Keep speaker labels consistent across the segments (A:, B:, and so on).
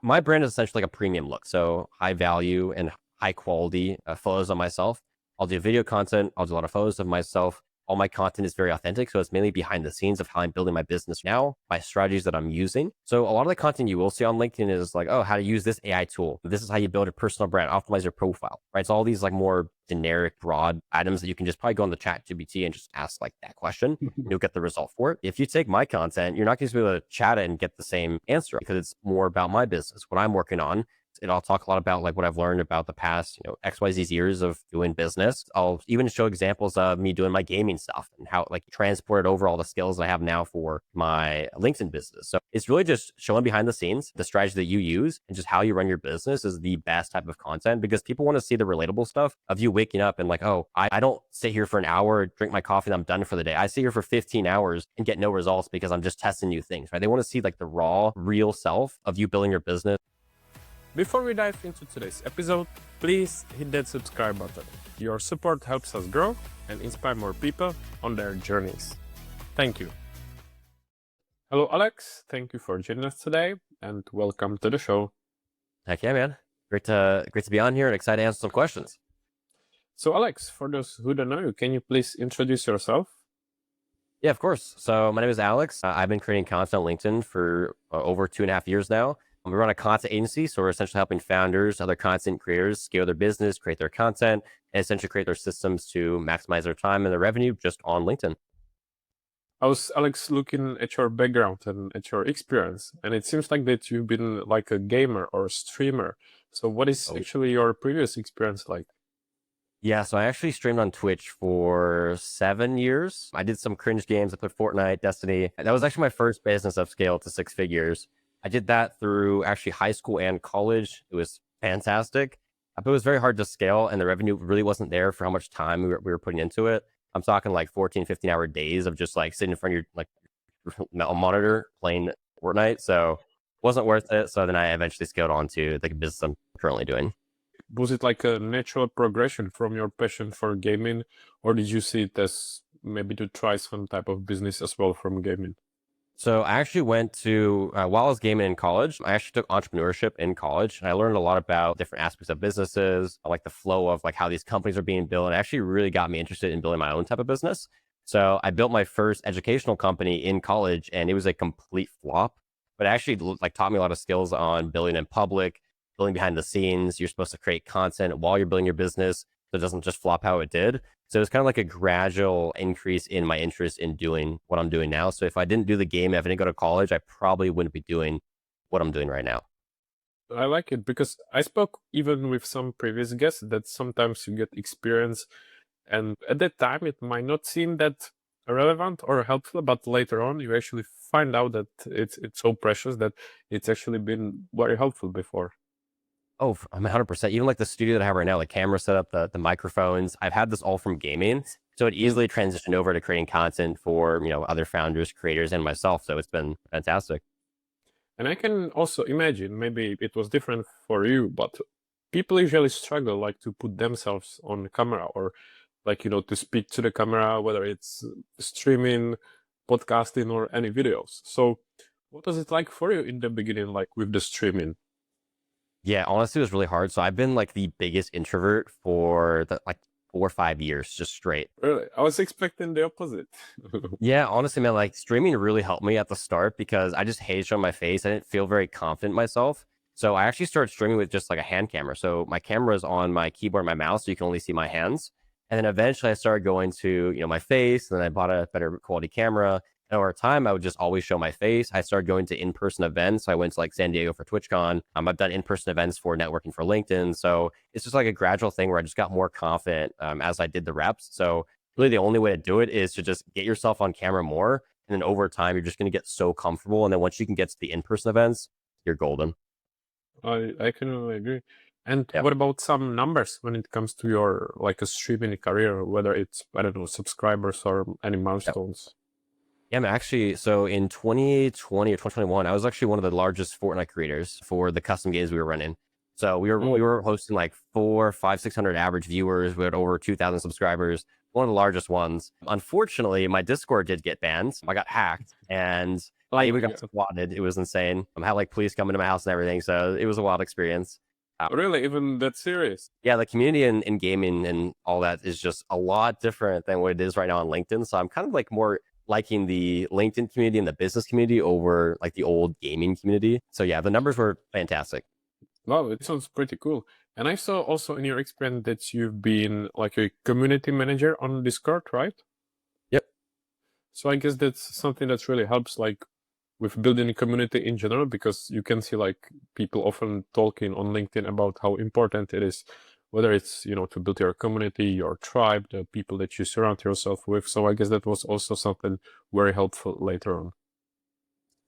A: My brand is essentially like a premium look. So high value and high quality photos of myself. I'll do video content. I'll do a lot of photos of myself. All my content is very authentic. So it's mainly behind the scenes of how I'm building my business now, my strategies that I'm using. So a lot of the content you will see on LinkedIn is like, oh, how to use this AI tool. This is how you build a personal brand, optimize your profile, right? It's all these like more generic, broad items that you can just probably go on the chat GPT and just ask like that question. You'll get the result for it. If you take my content, you're not going to be able to chat it and get the same answer because it's more about my business, what I'm working on. And I'll talk a lot about like what I've learned about the past, XYZ years of doing business. I'll even show examples of me doing my gaming stuff and how like transported over all the skills that I have now for my LinkedIn business. So it's really just showing behind the scenes, the strategy that you use and just how you run your business is the best type of content because people want to see the relatable stuff of you waking up and like, oh, I don't sit here for an hour, drink my coffee, and I'm done for the day. I sit here for 15 hours and get no results because I'm just testing new things, right? They want to see like the raw, real self of you building your business.
B: Before we dive into today's episode, please hit that subscribe button. Your support helps us grow and inspire more people on their journeys. Thank you. Hello, Alex. Thank you for joining us today and welcome to the show.
A: Heck yeah, man. Great to be on here and excited to answer some questions.
B: So, Alex, for those who don't know you, can you please introduce yourself?
A: Yeah, of course. So my name is Alex. I've been creating content on LinkedIn for over 2.5 years now. We run a content agency, so we're essentially helping founders, other content creators scale their business, create their content, and essentially create their systems to maximize their time and their revenue just on LinkedIn.
B: I was, Alex, looking at your background and at your experience, and it seems like that you've been like a gamer or a streamer. So what is actually your previous experience like?
A: Yeah, so I actually streamed on Twitch for 7 years. I did some cringe games. I played Fortnite, Destiny. That was actually my first business of scale to 6 figures. I did that through actually high school and college. It was fantastic, but it was very hard to scale and the revenue really wasn't there for how much time we were putting into it. I'm talking like 14, 15-hour days of just like sitting in front of your like monitor playing Fortnite. So it wasn't worth it. So then I eventually scaled on to the business I'm currently doing.
B: Was it like a natural progression from your passion for gaming, or did you see it as maybe to try some type of business as well from gaming?
A: So I actually went to, while I was gaming in college, I actually took entrepreneurship in college. And I learned a lot about different aspects of businesses, like the flow of like how these companies are being built. It actually really got me interested in building my own type of business. So I built my first educational company in college and it was a complete flop, but it actually like taught me a lot of skills on building in public, building behind the scenes. You're supposed to create content while you're building your business. So it doesn't just flop how it did. So it's kind of like a gradual increase in my interest in doing what I'm doing now. So if I didn't do the game, if I didn't go to college, I probably wouldn't be doing what I'm doing right now.
B: I like it because I spoke even with some previous guests that sometimes you get experience and at that time it might not seem that relevant or helpful, but later on you actually find out that it's so precious that it's actually been very helpful before.
A: Oh, I'm 100%. Even like the studio that I have right now, the camera setup, the microphones, I've had this all from gaming. So it easily transitioned over to creating content for, other founders, creators, and myself. So it's been fantastic.
B: And I can also imagine maybe it was different for you, but people usually struggle like to put themselves on camera or like, to speak to the camera, whether it's streaming, podcasting, or any videos. So what was it like for you in the beginning, like with the streaming?
A: Yeah, honestly, it was really hard. So I've been like the biggest introvert for the like 4 or 5 years just straight.
B: Really? I was expecting the opposite.
A: Yeah, honestly, man, like streaming really helped me at the start because I just hated showing my face. I didn't feel very confident in myself. So I actually started streaming with just like a hand camera. So my camera is on my keyboard and my mouse, so you can only see my hands. And then eventually I started going to, my face, and then I bought a better quality camera. And over time, I would just always show my face. I started going to in-person events. I went to like San Diego for TwitchCon. I've done in-person events for networking for LinkedIn. So it's just like a gradual thing where I just got more confident as I did the reps. So really the only way to do it is to just get yourself on camera more. And then over time, you're just going to get so comfortable. And then once you can get to the in-person events, you're golden.
B: I can really agree. And
A: Yep.
B: what about some numbers when it comes to your like a streaming career, whether it's, I don't know, subscribers or any milestones?
A: Yeah, I'm actually, so in 2020 or 2021, I was actually one of the largest Fortnite creators for the custom games we were running. So we were hosting like 600 average viewers. We had over 2,000 subscribers, one of the largest ones. Unfortunately, my Discord did get banned. I got hacked, and I
B: Oh
A: even
B: my
A: got
B: god.
A: squatted. It was insane. I had like police come into my house and everything. So it was a wild experience.
B: Really? Even that serious?
A: Yeah, the community in gaming and all that is just a lot different than what it is right now on LinkedIn. So I'm kind of like more liking the LinkedIn community and the business community over like the old gaming community. So yeah, the numbers were fantastic.
B: Wow, it sounds pretty cool. And I saw also in your experience that you've been like a community manager on Discord, right?
A: Yep.
B: So I guess that's something that really helps like with building a community in general, because you can see like people often talking on LinkedIn about how important it is, whether it's, to build your community, your tribe, the people that you surround yourself with. So I guess that was also something very helpful later on.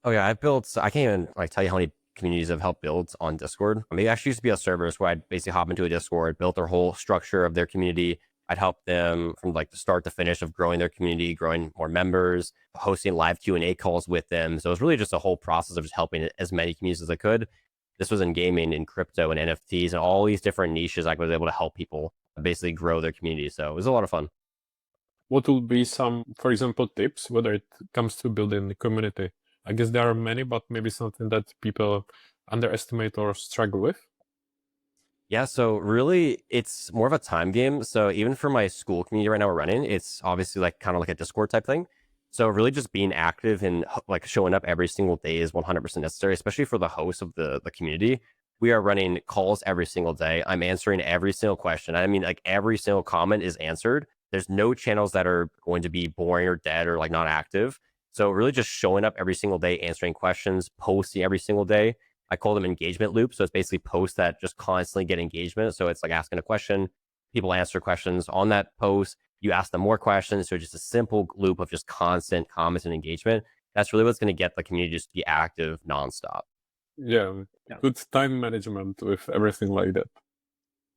A: Oh yeah, I've built. I can't even like tell you how many communities I've helped build on Discord. I mean, it actually used to be a servers where I'd basically hop into a Discord, built their whole structure of their community. I'd help them from like the start to finish of growing their community, growing more members, hosting live Q&A calls with them. So it was really just a whole process of just helping as many communities as I could. This was in gaming, in crypto, and NFTs, and all these different niches. I was able to help people basically grow their community. So it was a lot of fun.
B: What will be some, for example, tips, whether it comes to building the community? I guess there are many, but maybe something that people underestimate or struggle with.
A: Yeah, so really it's more of a time game. So even for my school community right now we're running, it's obviously like kind of like a Discord type thing. So really just being active and like showing up every single day is 100% necessary, especially for the host of the community. We are running calls every single day. I'm answering every single question. I mean, like every single comment is answered. There's no channels that are going to be boring or dead or like not active. So really just showing up every single day, answering questions, posting every single day. I call them engagement loops. So it's basically posts that just constantly get engagement. So it's like asking a question, people answer questions on that post. You ask them more questions. So just a simple loop of just constant comments and engagement. That's really what's going to get the community just to be active nonstop.
B: Yeah,
A: Yeah.
B: good time management with everything like that.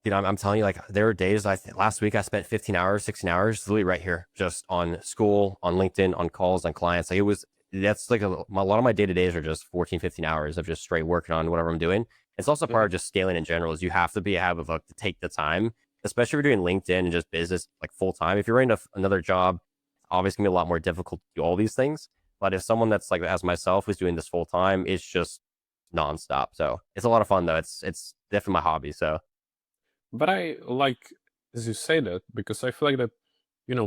A: Dude, I'm telling you, like there were days last week I spent 15 hours, 16 hours, literally right here, just on school, on LinkedIn, on calls, on clients. Like it was, that's like a lot of my day to days are just 14, 15 hours of just straight working on whatever I'm doing. It's also part
B: Mhm.
A: of just scaling in general is you have to have a to take the time, especially if you're doing LinkedIn and just business like full time. If you're in another job, obviously gonna be a lot more difficult to do all these things. But if someone that's like as myself who's doing this full time, it's just nonstop. So it's a lot of fun though. It's definitely my hobby. So
B: But I like, as you say that, because I feel like that,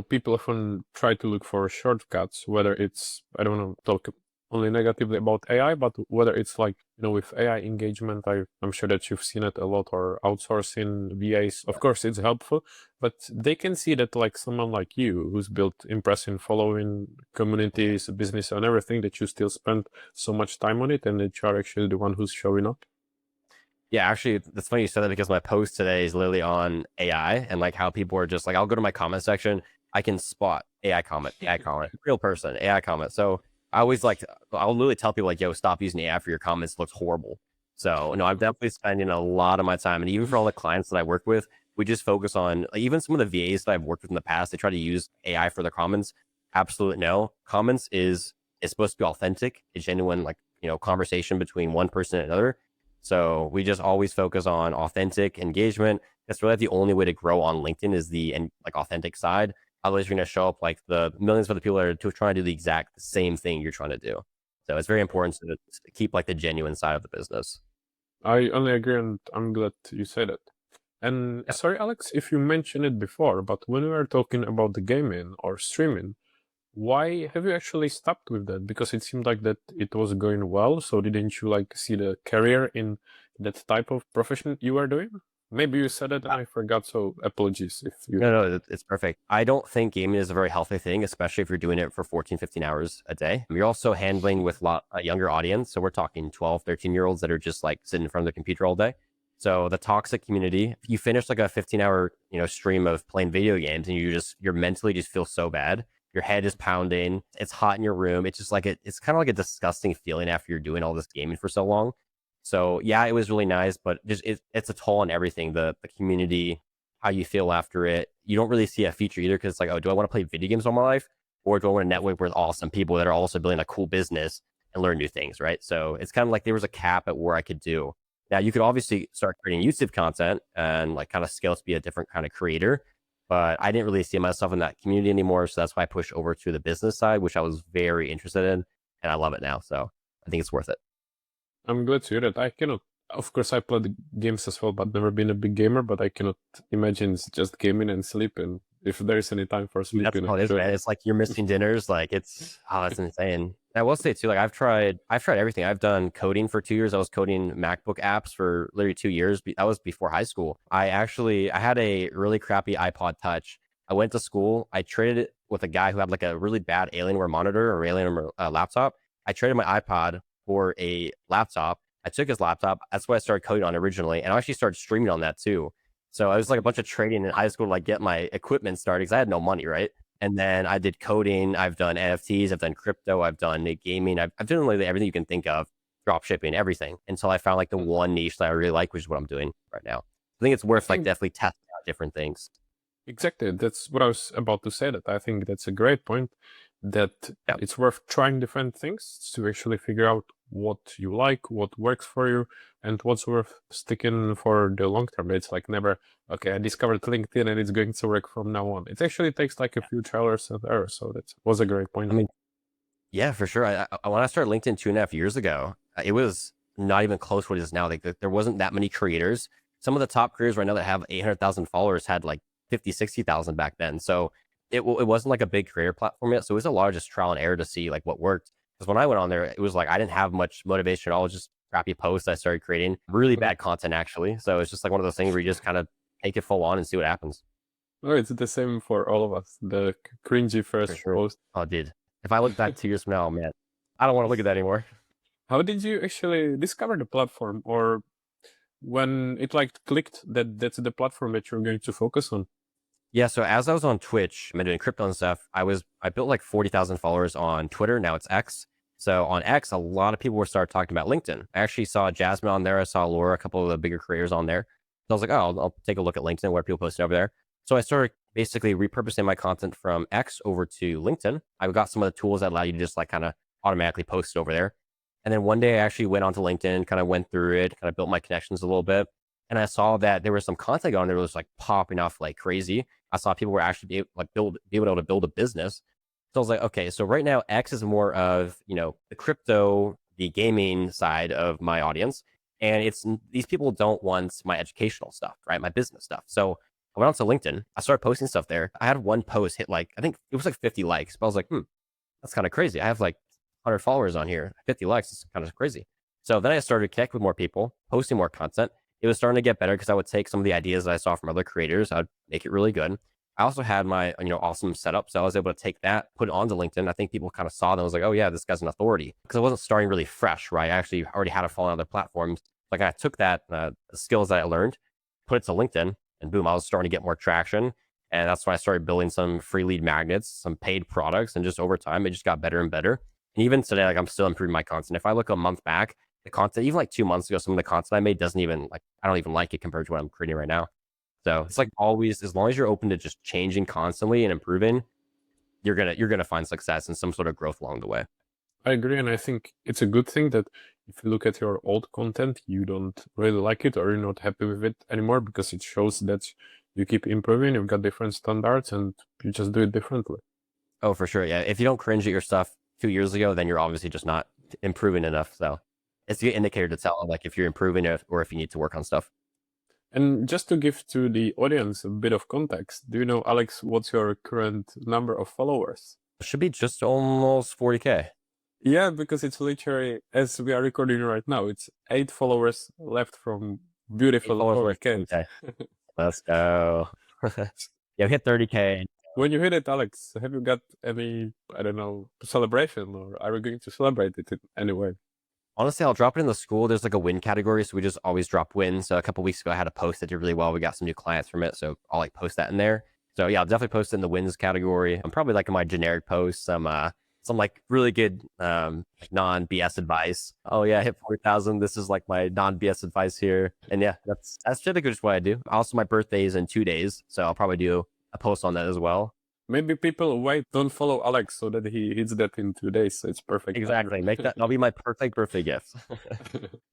B: people often try to look for shortcuts, whether it's, I don't want to talk only negatively about AI, but whether it's like, with AI engagement, I'm sure that you've seen it a lot, or outsourcing VAs. Of course, it's helpful, but they can see that like someone like you who's built impressive following, communities, business and everything, that you still spend so much time on it and that you are actually the one who's showing up.
A: yeah, actually, that's funny you said that because my post today is literally on AI and like how people are just like, I'll go to my comment section, I can spot AI comment, real person, AI comment. So I always like, I'll literally tell people like, yo, stop using AI for your comments. It looks horrible. So no, I'm definitely spending a lot of my time, and even for all the clients that I work with, we just focus on like, even some of the VAs that I've worked with in the past. They try to use AI for their comments. Absolutely no. Comments is supposed to be authentic, a genuine like conversation between one person and another. So we just always focus on authentic engagement. That's really the only way to grow on LinkedIn is the and like authentic side. Otherwise, you're going to show up like the millions of other people that are trying to do the exact same thing you're trying to do. So it's very important to keep like the genuine side of the business.
B: I only agree, and I'm glad you said it. And
A: Yeah.
B: sorry, Alex, if you mentioned it before, but when we were talking about the gaming or streaming, why have you actually stopped with that? Because it seemed like that it was going well. So didn't you like see the career in that type of profession you were doing? Maybe you said it and I forgot. So apologies if you.
A: No, no, it's perfect. I don't think gaming is a very healthy thing, especially if you're doing it for 14, 15 hours a day. You're also handling with a younger audience. So we're talking 12, 13-year-olds that are just like sitting in front of the computer all day. So the toxic community, if you finish like a 15-hour, stream of playing video games and you're mentally just feel so bad. Your head is pounding. It's hot in your room. It's just like it's kind of like a disgusting feeling after you're doing all this gaming for so long. So yeah, it was really nice, but just it's a toll on everything. The community, how you feel after it. You don't really see a feature either because it's like, oh, do I want to play video games all my life? Or do I want to network with awesome people that are also building a cool business and learn new things, right? So it's kind of like there was a cap at where I could do. Now you could obviously start creating YouTube content and like kind of scale to be a different kind of creator, but I didn't really see myself in that community anymore. So that's why I pushed over to the business side, which I was very interested in. and I love it now. So I think it's worth it.
B: I'm glad to hear that. I cannot, of course, I played games as well, but never been a big gamer. But I cannot imagine it's just gaming and sleeping. If there is any time for
A: That's
B: sleeping,
A: all it is,
B: actually.
A: man. It's like you're missing dinners. Like it's insane. I will say too, like I've tried everything. I've done coding for 2 years. I was coding MacBook apps for literally 2 years. That was before high school. I had a really crappy iPod Touch. I went to school. I traded it with a guy who had like a really bad Alienware monitor or Alienware laptop. I traded my iPod for a laptop. I took his laptop. That's what I started coding on originally, and I actually started streaming on that too. So I was like a bunch of trading in high school to like get my equipment started because I had no money, right? And then I did coding. I've done NFTs. I've done crypto. I've done gaming. I've done like everything you can think of, drop shipping, everything until I found like the one niche that I really like, which is what I'm doing right now. I think it's
B: I
A: worth like
B: think
A: definitely testing out different things.
B: exactly. That's what I was about to say. That I think that's a great point. That
A: Yeah.
B: it's worth trying different things to actually figure out what you like, what works for you, and what's worth sticking for the long term. It's like never, okay, I discovered LinkedIn and it's going to work from now on. It actually takes like a few trials and errors. So that was a great point.
A: I mean, yeah, for sure. When I started LinkedIn 2.5 years ago, it was not even close to what it is now. Like there wasn't that many creators. Some of the top creators right now that have 800,000 followers had like 50, 60,000 back then. So it wasn't like a big creator platform yet. So it was a lot of just trial and error to see like what worked. Because when I went on there, it was like I didn't have much motivation at all. It was just crappy posts I started creating. Really bad content actually. So it's just like one of those things where you just kind of take it full on and see what happens.
B: Oh, it's the same for all of us. The cringy
A: For
B: first
A: sure.
B: post.
A: Oh, dude. If I look back 2 years from now, man, I don't want to look at that anymore.
B: How did you actually discover the platform, or when it like clicked that that's the platform that you're going to focus on?
A: Yeah, so as I was on Twitch, I'm doing crypto and stuff. I built like 40,000 followers on Twitter. Now it's X. So on X, a lot of people were started talking about LinkedIn. I actually saw Jasmine on there. I saw Laura, a couple of the bigger creators on there. So I was like, oh, I'll take a look at LinkedIn, where people posted over there. So I started basically repurposing my content from X over to LinkedIn. I got some of the tools that allow you to just like kind of automatically post it over there. And then one day I actually went onto LinkedIn, kind of went through it, kind of built my connections a little bit. And I saw that there was some content on there that was like popping off like crazy. I saw people were actually be able to build a business. So I was like, okay, so right now X is more of, the crypto, the gaming side of my audience. And these people don't want my educational stuff, right? My business stuff. So I went onto LinkedIn. I started posting stuff there. I had one post hit like, I think it was like 50 likes, but I was like, that's kind of crazy. I have like 100 followers on here. 50 likes is kind of crazy. So then I started to connect with more people, posting more content. It was starting to get better because I would take some of the ideas that I saw from other creators. I'd make it really good. I also had my, awesome setup. So I was able to take that, put it onto LinkedIn. I think people kind of saw that. I was like, oh yeah, this guy's an authority, because I wasn't starting really fresh, right? I actually already had a follow on other platforms. Like I took that, the skills that I learned, put it to LinkedIn, and boom, I was starting to get more traction. And that's when I started building some free lead magnets, some paid products. And just over time, it just got better and better. And even today, like I'm still improving my content. If I look a month back, the content, even like 2 months ago, some of the content I made doesn't even like, I don't even like it compared to what I'm creating right now. So it's like always, as long as you're open to just changing constantly and improving, you're gonna find success and some sort of growth along the way.
B: I agree, and I think it's a good thing that if you look at your old content, you don't really like it or you're not happy with it anymore, because it shows that you keep improving, you've got different standards, and you just do it differently.
A: Oh, for sure. Yeah. If you don't cringe at your stuff 2 years ago, then you're obviously just not improving enough. So it's the indicator to tell like if you're improving or if you need to work on stuff.
B: And just to give to the audience a bit of context, do you know, Alex, what's your current number of followers?
A: It should be just almost 40K.
B: Yeah, because it's literally, as we are recording right now, it's 8 followers left from
A: 8
B: beautiful
A: followers worth
B: 40K.
A: 40K. Let's go. Yeah, we hit 30K.
B: When you hit it, Alex, have you got any, I don't know, celebration, or are we going to celebrate it in any way?
A: Honestly, I'll drop it in the school. There's like a win category, so we just always drop wins. So a couple weeks ago, I had a post that did really well. We got some new clients from it, so I'll like post that in there. So yeah, I'll definitely post it in the wins category. I'm probably like in my generic posts, some like really good like non BS advice. Oh yeah, I hit 4,000. This is like my non BS advice here, and yeah, that's typically just what I do. Also, my birthday is in 2 days, so I'll probably do a post on that as well.
B: Maybe people wait, don't follow Alex so that he hits that in 2 days. So it's perfect.
A: Exactly. Make that. That'll be my perfect birthday gift.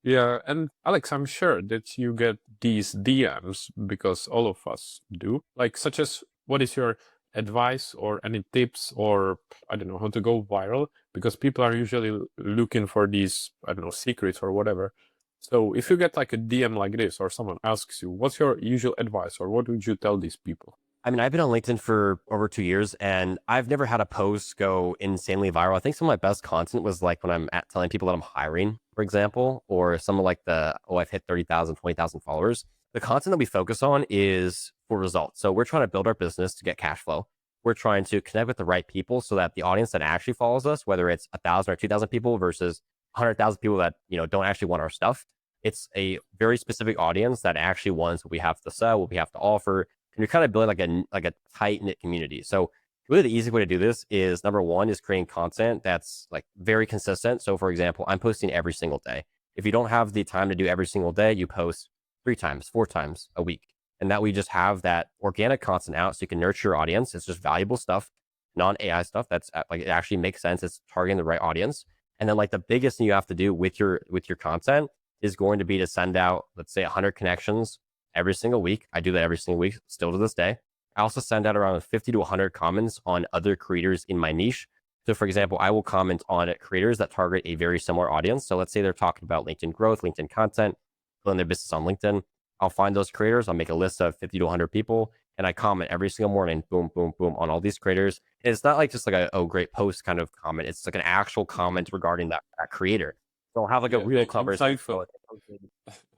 B: Yeah, and Alex, I'm sure that you get these DMs, because all of us do. Like, such as, what is your advice or any tips, or I don't know, how to go viral? Because people are usually looking for these, I don't know, secrets or whatever. So if you get like a DM like this, or someone asks you, what's your usual advice, or what would you tell these people?
A: I mean, I've been on LinkedIn for over 2 years and I've never had a post go insanely viral. I think some of my best content was like when I'm at telling people that I'm hiring, for example, or some of like I've hit 30,000, 20,000 followers. The content that we focus on is for results. So we're trying to build our business to get cash flow. We're trying to connect with the right people so that the audience that actually follows us, whether it's 1,000 or 2,000 people versus 100,000 people that, don't actually want our stuff. It's a very specific audience that actually wants what we have to sell, what we have to offer, and you're kind of building like a tight knit community. So really the easy way to do this is number one is creating content that's like very consistent. So for example, I'm posting every single day. If you don't have the time to do every single day, you post 3 times, 4 times a week. And that we just have that organic content out so you can nurture your audience. It's just valuable stuff, non-AI stuff that's like it actually makes sense. It's targeting the right audience. And then like the biggest thing you have to do with your content is going to be to send out, let's say 100 connections every single week. I do that every single week still to this day. I also send out around 50 to 100 comments on other creators in my niche. So for example, I will comment on creators that target a very similar audience. So let's say they're talking about LinkedIn growth, LinkedIn content, building their business on LinkedIn. I'll find those creators. I'll make a list of 50 to 100 people and I comment every single morning, boom, boom, boom, on all these creators. And it's not like just like a, oh, great post kind of comment. It's like an actual comment regarding that creator. So I'll have like a
B: Yeah,
A: real
B: like
A: conversation.
B: insightful.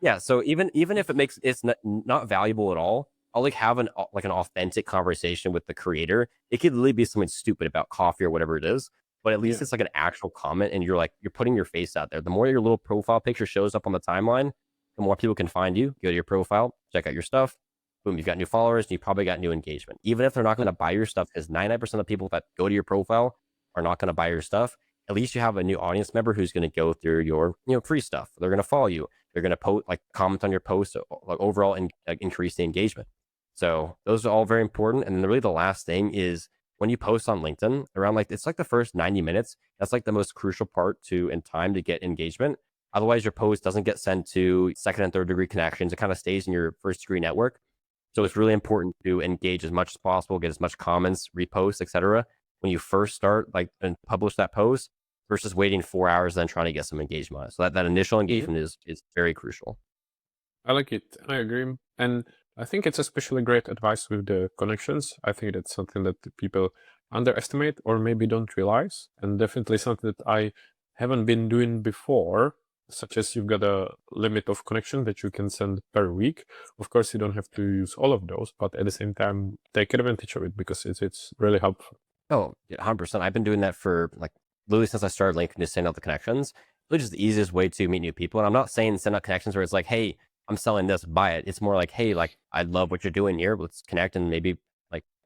A: Yeah. So even if it's not valuable at all, I'll like have an authentic conversation with the creator. It could literally be something stupid about coffee or whatever it is, but at least
B: Yeah.
A: it's like an actual comment, and you're putting your face out there. The more your little profile picture shows up on the timeline, the more people can find you. Go to your profile, check out your stuff. Boom, you've got new followers, and you probably got new engagement. Even if they're not going to buy your stuff, because 99% of the people that go to your profile are not going to buy your stuff. At least you have a new audience member who's going to go through your free stuff. They're going to follow you. They're going to comment on your post, like overall increase the engagement. So those are all very important. And then really the last thing is when you post on LinkedIn around it's like the first 90 minutes, that's like the most crucial part in time to get engagement. Otherwise your post doesn't get sent to second and third degree connections. It kind of stays in your first degree network. So it's really important to engage as much as possible, get as much comments, reposts, etc. when you first start and publish that post versus waiting 4 hours then trying to get some engagement on it. So that initial
B: Mhm.
A: engagement is very crucial.
B: I like it. I agree. And I think it's especially great advice with the connections. I think that's something that the people underestimate or maybe don't realize. And definitely something that I haven't been doing before, such as you've got a limit of connection that you can send per week. Of course, you don't have to use all of those, but at the same time, take advantage of it because it's really helpful.
A: Oh, yeah, 100%. I've been doing that for literally since I started LinkedIn, just sending out the connections. Really just the easiest way to meet new people. And I'm not saying send out connections where it's like, hey, I'm selling this, buy it. It's more like, hey, I love what you're doing here. Let's connect and maybe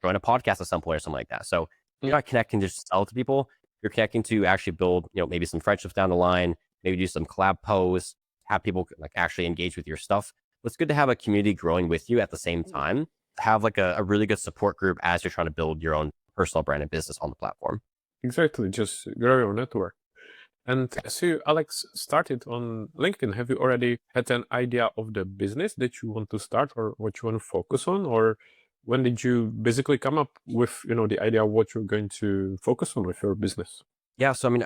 A: join a podcast at some point or something like that. So you're
B: Mm.
A: not connecting to just sell to people. You're connecting to actually build, maybe some friendships down the line, maybe do some collab posts, have people actually engage with your stuff. But it's good to have a community growing with you at the same time. Have a really good support group as you're trying to build your own personal brand and business on the platform.
B: Exactly. Just grow your network. And as you, Alex, started on LinkedIn, have you already had an idea of the business that you want to start or what you want to focus on? Or when did you basically come up with, the idea of what you're going to focus on with your business?
A: Yeah, so I mean,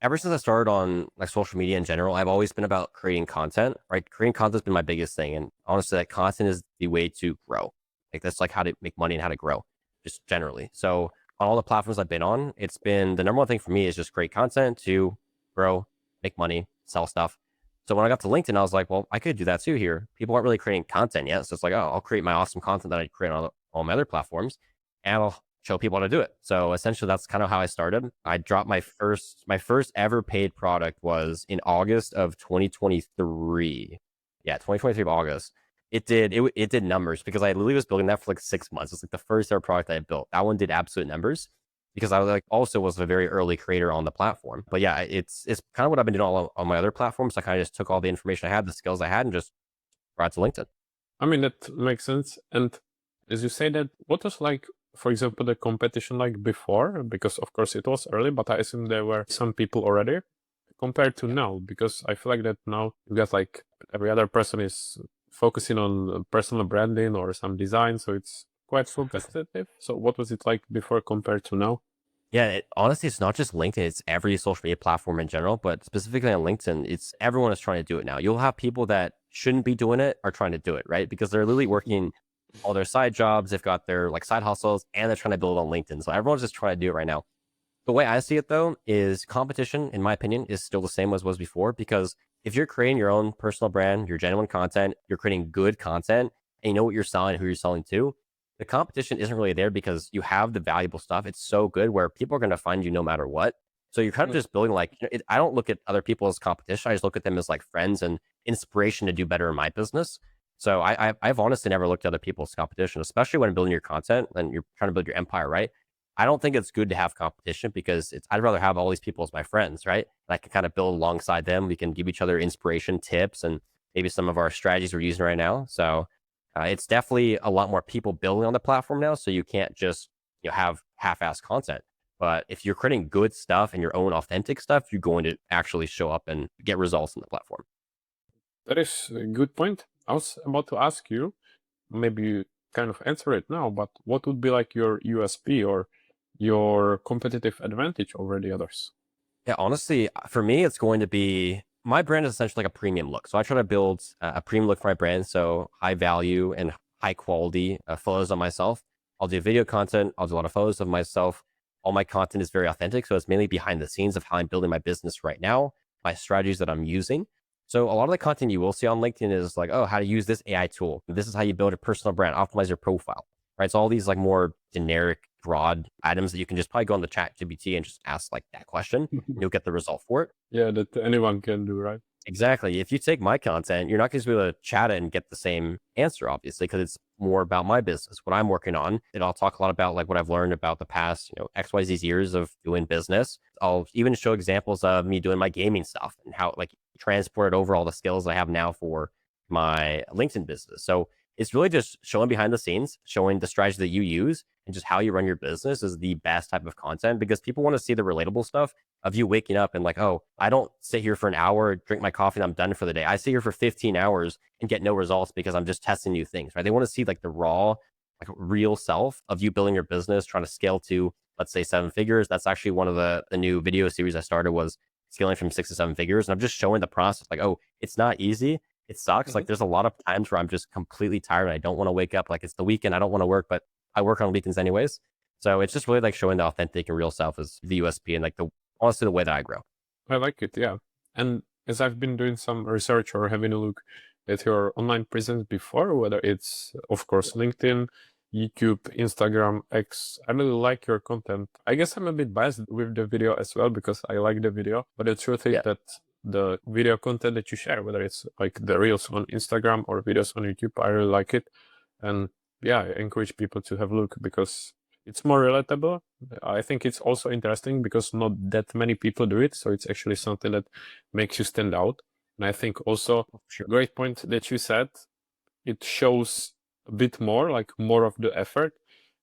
A: ever since I started on social media in general, I've always been about creating content, right? Creating content has been my biggest thing. And honestly, content is the way to grow. That's like how to make money and how to grow, just generally. So on all the platforms I've been on, it's been the number one thing for me is just create content to grow, make money, sell stuff. So when I got to LinkedIn, I was like, well, I could do that too here. People aren't really creating content yet. So it's like, oh, I'll create my awesome content that I create on all my other platforms and I'll show people how to do it. So essentially that's kind of how I started. I dropped my first ever paid product was in August of 2023. Yeah, 2023 of August. It did numbers because I literally was building that for 6 months. It's the first ever product I built. That one did absolute numbers because I also was a very early creator on the platform. But yeah, it's kind of what I've been doing on my other platforms. I kind of just took all the information I had, the skills I had, and just brought it to LinkedIn.
B: I mean, that makes sense. And as you say that, what was for example, the competition like before? Because of course it was early, but I assume there were some people already compared to
A: Yeah.
B: now, because I feel like that now you got every other person is focusing on personal branding or some design. So it's quite competitive. So what was it like before compared to now?
A: Yeah, honestly, it's not just LinkedIn; it's every social media platform in general. But specifically on LinkedIn, it's everyone is trying to do it now. You'll have people that shouldn't be doing it are trying to do it, right? Because they're literally working all their side jobs. They've got their like side hustles, and they're trying to build it on LinkedIn. So everyone's just trying to do it right now. The way I see it though is competition, in my opinion, is still the same as was before. Because if you're creating your own personal brand, your genuine content, you're creating good content, and you know what you're selling, who you're selling to, the competition isn't really there because you have the valuable stuff. It's so good where people are going to find you no matter what. So you're kind of just building like, I don't look at other people as competition. I just look at them as like friends and inspiration to do better in my business. So I've honestly never looked at other people as competition, especially when building your content and you're trying to build your empire, right? I don't think it's good to have competition because I'd rather have all these people as my friends, right? And I can kind of build alongside them. We can give each other inspiration, tips, and maybe some of our strategies we're using right now. So it's definitely a lot more people building on the platform now. So you can't just have half-assed content. But if you're creating good stuff and your own authentic stuff, you're going to actually show up and get results on the platform.
B: That is a good point. I was about to ask you, maybe you kind of answer it now, but what would be like your USP or your competitive advantage over the others?
A: Yeah, honestly, for me, it's going to be my brand is essentially like a premium look. So I try to build a premium look for my brand. So high value and high quality photos of myself. I'll do video content. I'll do a lot of photos of myself. All my content is very authentic. So it's mainly behind the scenes of how I'm building my business right now, my strategies that I'm using. So a lot of the content you will see on LinkedIn is like, oh, how to use this AI tool. This is how you build a personal brand, optimize your profile, right? So all these like more generic, broad items that you can just probably go on the chat GPT and just ask like that question. You'll get the result for it.
B: Yeah, that anyone can do, right?
A: Exactly. If you take my content, you're not going to be able to chat it and get the same answer, obviously, because it's more about my business, what I'm working on. And I'll talk a lot about like what I've learned about the past, XYZ years of doing business. I'll even show examples of me doing my gaming stuff and how like transported over all the skills I have now for my LinkedIn business. So it's really just showing behind the scenes, showing the strategy that you use and just how you run your business is the best type of content because people want to see the relatable stuff of you waking up and like, oh, I don't sit here for an hour, drink my coffee, and I'm done for the day. I sit here for 15 hours and get no results because I'm just testing new things, right? They want to see like the raw, like real self of you building your business, trying to scale to, let's say, 7 figures. That's actually one of the new video series I started was scaling from 6 to 7 figures. And I'm just showing the process like, oh, it's not easy. It sucks.
B: Mhm.
A: Like there's a lot of times where I'm just completely tired and I don't want to wake up. Like it's the weekend. I don't want to work, but I work on weekends anyways. So it's just really like showing the authentic and real self is the USP and like the honestly the way that I grow.
B: I like it, yeah. And as I've been doing some research or having a look at your online presence before, whether it's, of course, LinkedIn, YouTube, Instagram, X, I really like your content. I guess I'm a bit biased with the video as well because I like the video, but the truth is
A: Yeah.
B: that the video content that you share, whether it's like the reels on Instagram or videos on YouTube, I really like it. And yeah, I encourage people to have a look because it's more relatable. I think it's also interesting because not that many people do it, so it's actually something that makes you stand out. And I think also
A: Sure.
B: great point that you said, it shows a bit more, like more of the effort.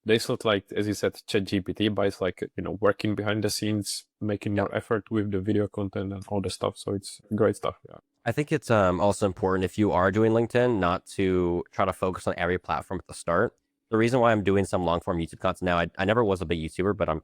B: It's not like, as you said, ChatGPT, but it's like, working behind the scenes, making
A: Yeah.
B: more effort with the video content and all the stuff. So it's great stuff. Yeah.
A: I think it's also important if you are doing LinkedIn not to try to focus on every platform at the start. The reason why I'm doing some long form YouTube content now, I never was a big YouTuber, but I'm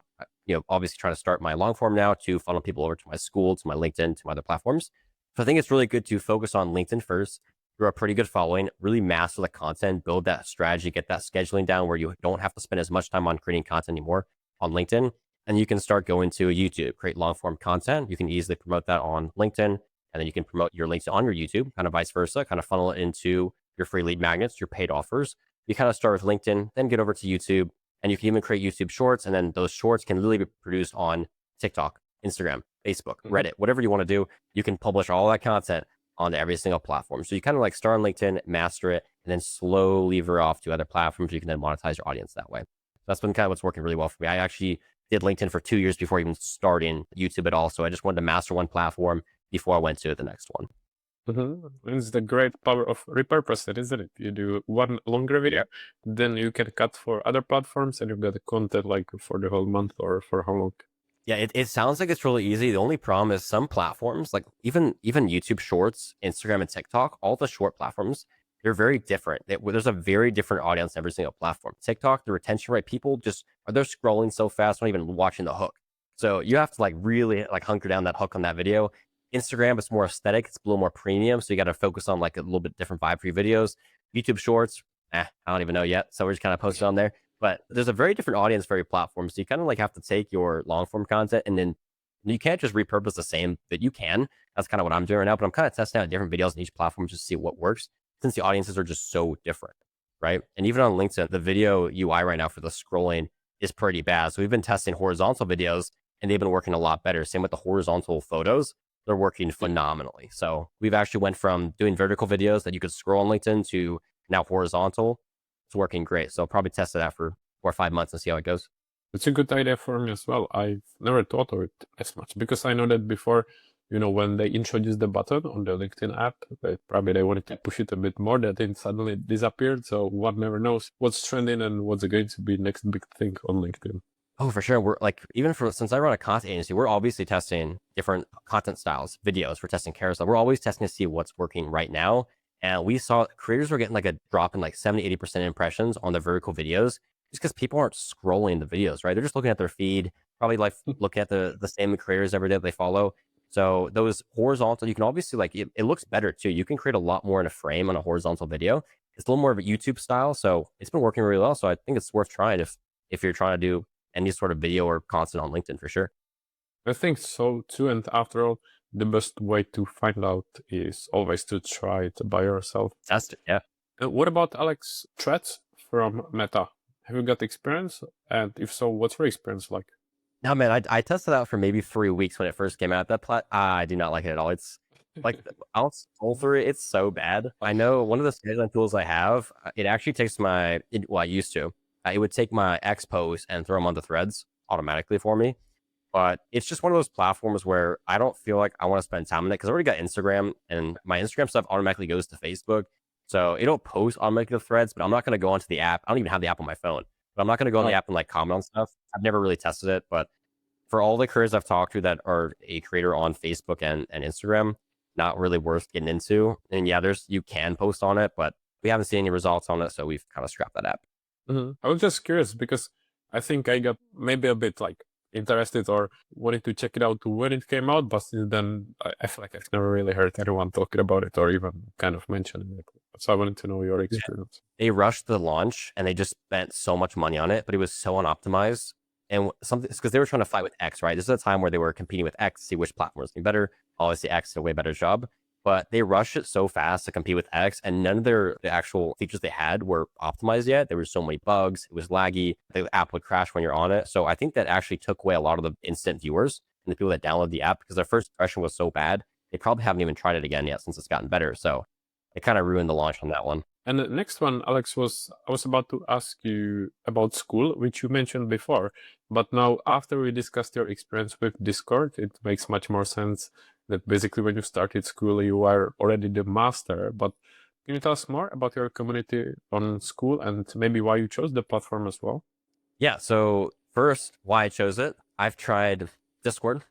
A: obviously trying to start my long form now to funnel people over to my school, to my LinkedIn, to my other platforms. So I think it's really good to focus on LinkedIn first, grow a pretty good following, really master the content, build that strategy, get that scheduling down where you don't have to spend as much time on creating content anymore on LinkedIn. And you can start going to YouTube, create long form content. You can easily promote that on LinkedIn and then you can promote your links on your YouTube, kind of vice versa, kind of funnel it into your free lead magnets, your paid offers. You kind of start with LinkedIn, then get over to YouTube, and you can even create YouTube shorts. And then those shorts can literally be produced on TikTok, Instagram, Facebook,
B: Mhm.
A: Reddit, whatever you want to do. You can publish all that content onto every single platform. So you kind of like start on LinkedIn, master it, and then slowly veer off to other platforms. You can then monetize your audience that way. So that's been kind of what's working really well for me. I actually did LinkedIn for 2 years before even starting YouTube at all. So I just wanted to master one platform before I went to the next one.
B: It's the great power of repurposing, isn't it? You do one longer video, then you can cut for other platforms and you've got the content like for the whole month or for how long.
A: Yeah, it sounds like it's really easy. The only problem is some platforms, like even YouTube Shorts, Instagram, and TikTok, all the short platforms, they're very different. There's a very different audience on every single platform. TikTok, the retention rate, people just they're scrolling so fast, not even watching the hook. So you have to like really like hunker down that hook on that video. Instagram, it's more aesthetic, it's a little more premium, so you got to focus on like a little bit different vibe for your videos. YouTube Shorts, I don't even know yet, so we're just kind of posting on there. But there's a very different audience for your platform, so you kind of like have to take your long form content and then you can't just repurpose the same that you can. That's kind of what I'm doing right now, but I'm kind of testing out different videos in each platform just to see what works since the audiences are just so different, right? And even on LinkedIn, the video UI right now for the scrolling is pretty bad. So we've been testing horizontal videos and they've been working a lot better. Same with the horizontal photos. They're working phenomenally. So we've actually went from doing vertical videos that you could scroll on LinkedIn to now horizontal. It's working great. So I'll probably test it out for 4 or 5 months and see how it goes.
B: It's a good idea for me as well. I've never thought of it as much because I know that before, when they introduced the button on the LinkedIn app, they wanted to push it a bit more. That then suddenly it disappeared. So one never knows what's trending and what's going to be next big thing on LinkedIn.
A: Oh, for sure. We're like, even since I run a content agency, we're obviously testing different content styles, videos. We're testing carousel. We're always testing to see what's working right now. And we saw creators were getting like a drop in like 70, 80% impressions on the vertical videos just because people aren't scrolling the videos, right? They're just looking at their feed, probably like looking at the same creators every day that they follow. So those horizontal, you can obviously like, it looks better too. You can create a lot more in a frame on a horizontal video. It's a little more of a YouTube style. So it's been working really well. So I think it's worth trying if you're trying to do any sort of video or content on LinkedIn for sure.
B: I think so too. And after all, the best way to find out is always to try it by yourself.
A: Test it, yeah.
B: What about Alex Threads from Meta? Have you got experience? And if so, what's your experience like?
A: No, man, I tested out for maybe 3 weeks when it first came out. I do not like it at all. It's like I'll scroll through it. It's so bad. I know one of the scheduling tools I have, it actually takes well, I used to. It would take my X posts and throw them onto threads automatically for me. But it's just one of those platforms where I don't feel like I want to spend time on it because I already got Instagram and my Instagram stuff automatically goes to Facebook. So it'll post automatically to threads, but I'm not going to go onto the app. I don't even have the app on my phone, but I'm not going to go on the app and like comment on stuff. I've never really tested it, but for all the creators I've talked to that are a creator on Facebook and Instagram, not really worth getting into. And yeah, you can post on it, but we haven't seen any results on it. So we've kind of scrapped that app.
B: Mm-hmm. I was just curious because I think I got maybe a bit like interested or wanted to check it out when it came out, but since then I feel like I've never really heard anyone talking about it or even kind of mentioning it. So I wanted to know your experience.
A: They rushed the launch and they just spent so much money on it, but it was so unoptimized. And something because they were trying to fight with X, right? This is a time where they were competing with X to see which platform was getting better. Obviously, X did a way better job, but they rushed it so fast to compete with X, and none of the actual features they had were optimized yet. There were so many bugs. It was laggy. The app would crash when you're on it. So I think that actually took away a lot of the instant viewers and the people that download the app because their first impression was so bad. They probably haven't even tried it again yet since it's gotten better. So it kind of ruined the launch on that one.
B: And the next one, Alex, I was about to ask you about school, which you mentioned before. But now, after we discussed your experience with Discord, it makes much more sense that basically when you started school, you are already the master. But can you tell us more about your community on school and maybe why you chose the platform as well?
A: Yeah. So first, why I chose it. I've tried Discord.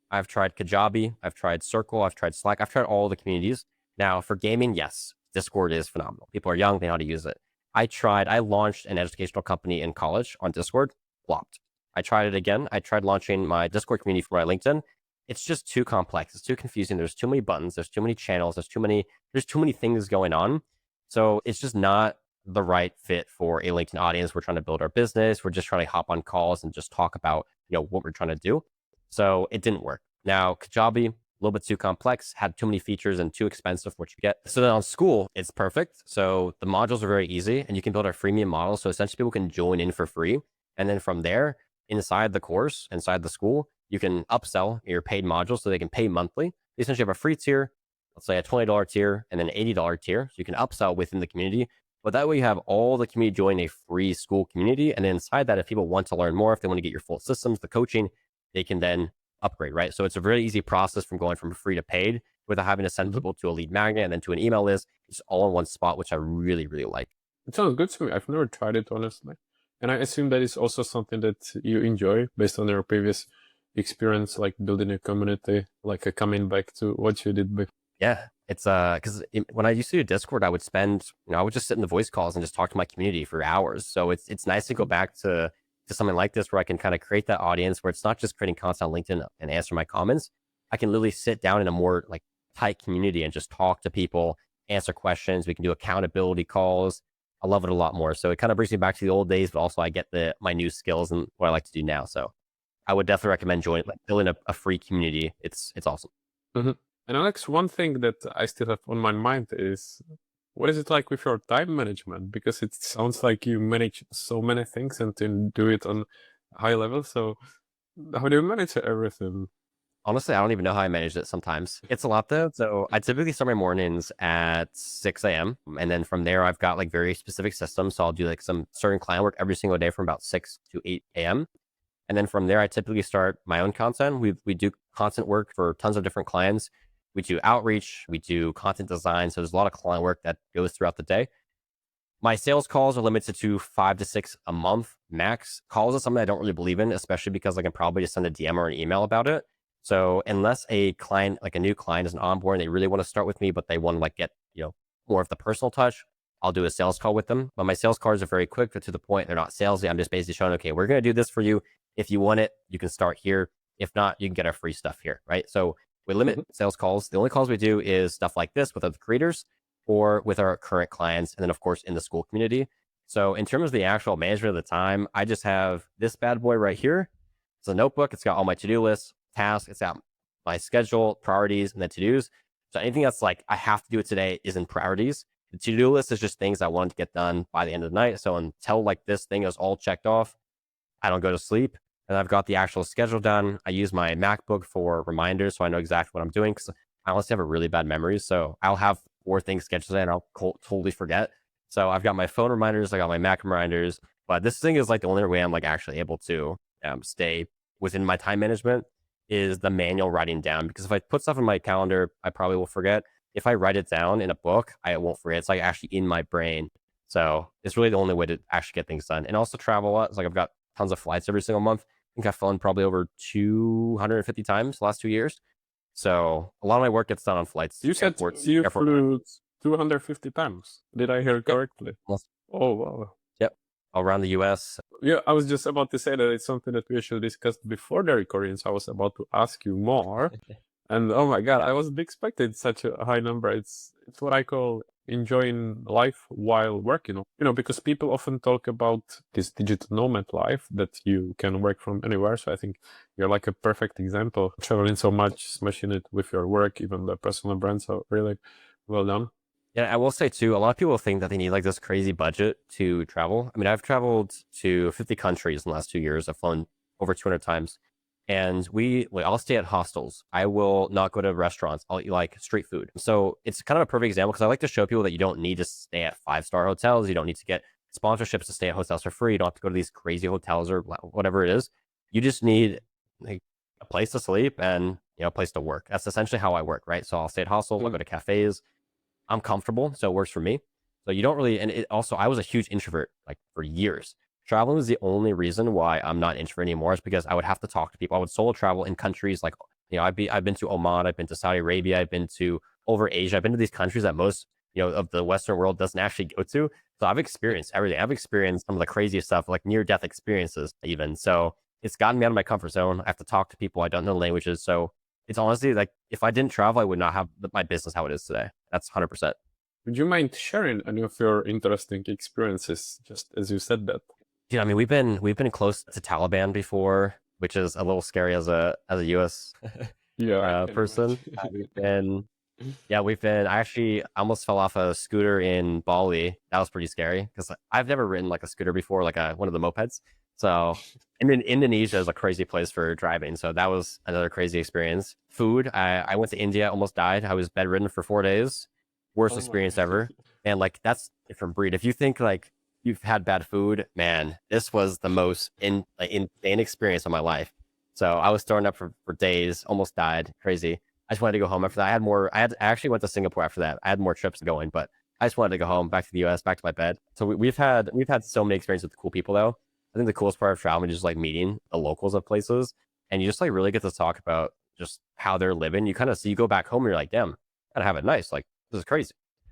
A: I've tried Kajabi. I've tried Circle. I've tried Slack. I've tried all the communities. Now, for gaming, yes, Discord is phenomenal. People are young, they know how to use it. I launched an educational company in college on Discord, flopped. I tried it again. I tried launching my Discord community for my LinkedIn. It's just too complex. It's too confusing. There's too many buttons. There's too many channels. There's too many things going on. So it's just not the right fit for a LinkedIn audience. We're trying to build our business. We're just trying to hop on calls and just talk about, what we're trying to do. So it didn't work. Now, Kajabi, a little bit too complex, had too many features and too expensive for what you get. So then on school, it's perfect. So the modules are very easy and you can build a freemium model. So essentially people can join in for free. And then from there, inside the course, inside the school, you can upsell your paid modules so they can pay monthly. You essentially have a free tier, let's say a $20 tier and then an $80 tier. So you can upsell within the community. But that way you have all the community join a free school community. And then inside that, if people want to learn more, if they want to get your full systems, the coaching, they can then upgrade, right? So it's a really easy process from going from free to paid without having to send people to a lead magnet and then to an email list. It's all in one spot, which I really, really like.
B: It sounds good to me. I've never tried it, honestly. And I assume that is also something that you enjoy based on your previous experience, like building a community, like coming back to what you did before.
A: Yeah, It's because when I used to do Discord, I would spend, I would just sit in the voice calls and just talk to my community for hours. So it's nice to go back to something like this where I can kind of create that audience where it's not just creating content on LinkedIn and answer my comments. I can literally sit down in a more like tight community and just talk to people, answer questions. We can do accountability calls. I love it a lot more. So it kind of brings me back to the old days, but also I get my new skills and what I like to do now. So I would definitely recommend joining, like building a free community. It's awesome.
B: Mm-hmm. And Alex, one thing that I still have on my mind is, what is it like with your time management? Because it sounds like you manage so many things and to do it on a high level. So how do you manage everything?
A: Honestly, I don't even know how I manage it sometimes. It's a lot though. So I typically start my mornings at 6 a.m. And then from there, I've got like very specific systems. So I'll do like some certain client work every single day from about 6 to 8 a.m. And then from there, I typically start my own content. We do content work for tons of different clients. We do outreach, we do content design. So there's a lot of client work that goes throughout the day. My sales calls are limited to 5 to 6 a month max. Calls is something I don't really believe in, especially because I can probably just send a DM or an email about it. So unless a client, like a new client, is an onboard and they really want to start with me, but they want to like get, more of the personal touch, I'll do a sales call with them. But my sales calls are very quick. They're to the point. They're not salesy. I'm just basically showing, okay, we're going to do this for you. If you want it, you can start here. If not, you can get our free stuff here, right? So we limit sales calls. The only calls we do is stuff like this with other creators or with our current clients. And then, of course, in the school community. So in terms of the actual management of the time, I just have this bad boy right here. It's a notebook. It's got all my to-do lists, tasks. It's got my schedule, priorities, and then to-dos. So anything that's like, I have to do it today is in priorities. The to-do list is just things I want to get done by the end of the night. So until like this thing is all checked off, I don't go to sleep. And I've got the actual schedule done. I use my MacBook for reminders so I know exactly what I'm doing because I honestly have a really bad memory. So I'll have 4 things scheduled today and I'll totally forget. So I've got my phone reminders, I got my Mac reminders, but this thing is like the only way I'm like actually able to stay within my time management is the manual writing down. Because if I put stuff in my calendar, I probably will forget. If I write it down in a book, I won't forget. It's like actually in my brain. So it's really the only way to actually get things done. And also travel a lot. It's like I've got tons of flights every single month. I think I've flown probably over 250 times the last 2 years. So a lot of my work gets done on flights.
B: You said you flew 250 times. Did I hear correctly?
A: Yep.
B: Oh, wow.
A: Yep. All around the US.
B: Yeah, I was just about to say that it's something that we should discuss before the recording. So I was about to ask you more. And oh my God, I wasn't expecting such a high number. It's what I call enjoying life while working. Because people often talk about this digital nomad life that you can work from anywhere. So I think you're like a perfect example, traveling so much, smashing it with your work, even the personal brand. So really well done.
A: Yeah, I will say too, a lot of people think that they need like this crazy budget to travel. I mean, I've traveled to 50 countries in the last 2 years. I've flown over 200 times. And I'll stay at hostels. I will not go to restaurants. I'll eat like street food. So it's kind of a perfect example because I like to show people that you don't need to stay at 5-star hotels. You don't need to get sponsorships to stay at hotels for free. You don't have to go to these crazy hotels or whatever it is. You just need like a place to sleep and a place to work. That's essentially how I work, right? So I'll stay at hostels. I'll go to cafes. I'm comfortable, so it works for me. So you don't really, and it also, I was a huge introvert like for years. Traveling was the only reason why I'm not an introvert anymore is because I would have to talk to people. I would solo travel in countries like, I've been to Oman, I've been to Saudi Arabia, I've been to over Asia, I've been to these countries that most, of the Western world doesn't actually go to. So I've experienced everything. I've experienced some of the craziest stuff, like near death experiences even. So it's gotten me out of my comfort zone. I have to talk to people. I don't know languages. So it's honestly like, if I didn't travel, I would not have my business how it is today. That's 100%.
B: Would you mind sharing any of your interesting experiences, just as you said that?
A: Yeah, I mean, we've been close to Taliban before, which is a little scary as a US person. I actually almost fell off a scooter in Bali. That was pretty scary because I've never ridden like a scooter before, like one of the mopeds. So, and then Indonesia is a crazy place for driving. So that was another crazy experience. Food, I went to India, almost died. I was bedridden for 4 days. Worst experience ever. And like, that's a different breed. If you think like you've had bad food, man, this was the most insane experience of my life. So I was throwing up for days, almost died. Crazy. I just wanted to go home after that. I actually went to Singapore after that. I had more trips going, but I just wanted to go home, back to the US, back to my bed. So we've had so many experiences with cool people though. I think the coolest part of traveling is just like meeting the locals of places, and you just like really get to talk about just how they're living. You kind of see, you go back home and you're like, damn, gotta have it nice. Like, this is crazy.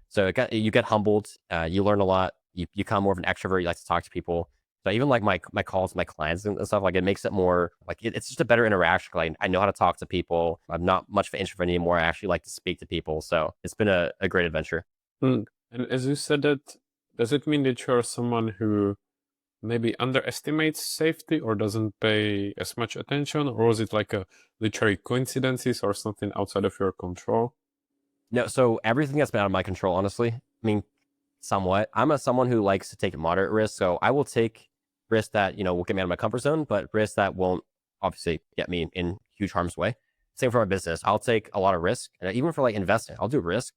A: So you get humbled. You learn a lot. You become more of an extrovert. You like to talk to people. So even like my calls, my clients and stuff, like it makes it more like it's just a better interaction. Like I know how to talk to people. I'm not much of an introvert anymore. I actually like to speak to people. So it's been a great adventure.
B: Mm. And as you said that, does it mean that you're someone who maybe underestimates safety or doesn't pay as much attention, or was it like a literary coincidences or something outside of your control?
A: No, so everything that's been out of my control, honestly. I mean, somewhat. I'm someone who likes to take moderate risks, so I will take risks that will get me out of my comfort zone, but risks that won't obviously get me in huge harm's way. Same for my business. I'll take a lot of risk, and even for like investing, I'll do risk